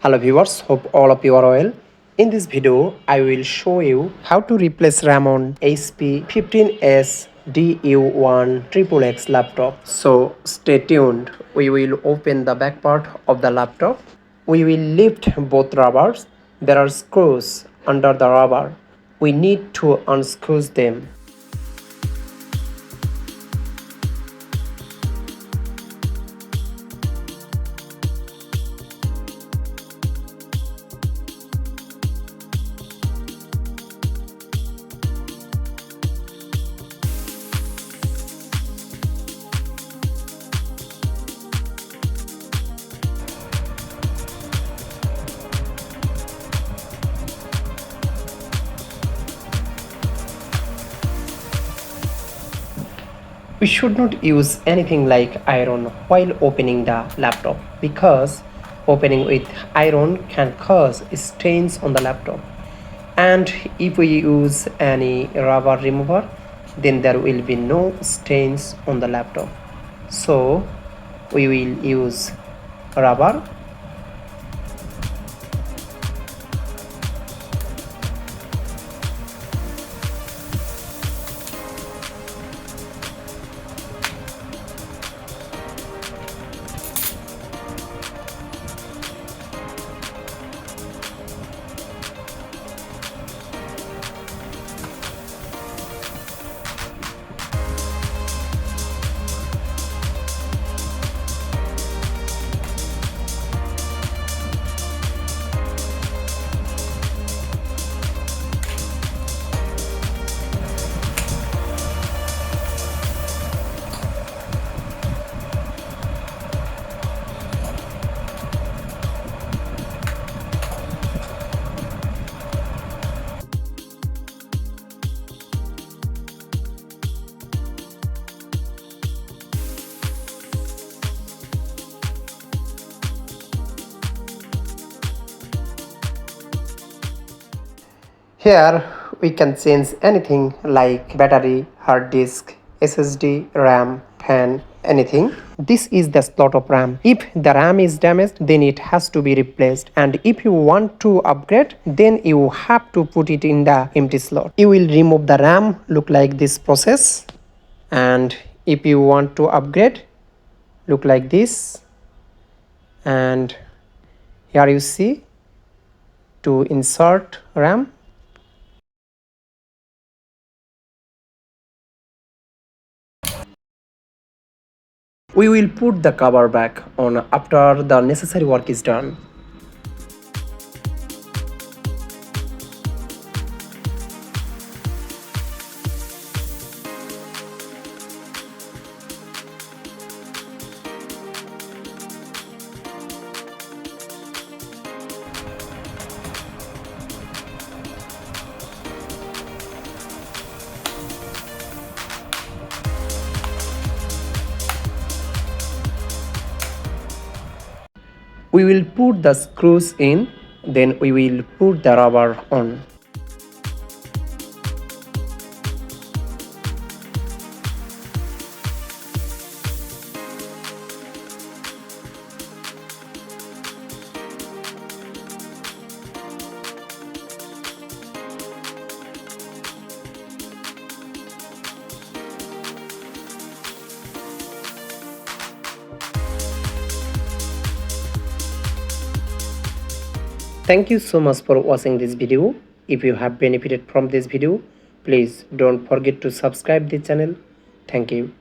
Hello viewers, hope all of you are well. In this video, I will show you how to replace RAM on HP 15s-du1xxx laptop. So stay tuned. We will open the back part of the laptop. We will lift both rubbers. There are screws under the rubber. We need to unscrew them. We should not use anything like iron while opening the laptop because opening with iron can cause stains on the laptop, and if we use any rubber remover then there will be no stains on the laptop. So we will use rubber. Here we can change anything like battery, hard disk, SSD, RAM, fan, anything. This is the slot of RAM. If the RAM is damaged, then it has to be replaced. And if you want to upgrade, then you have to put it in the empty slot. You will remove the RAM, look like this process. And if you want to upgrade, look like this. And here you see to insert RAM. We will put the cover back on after the necessary work is done. We will put the screws in, then we will put the rubber on. Thank you so much for watching this video. If you have benefited from this video, please don't forget to subscribe the channel. Thank you.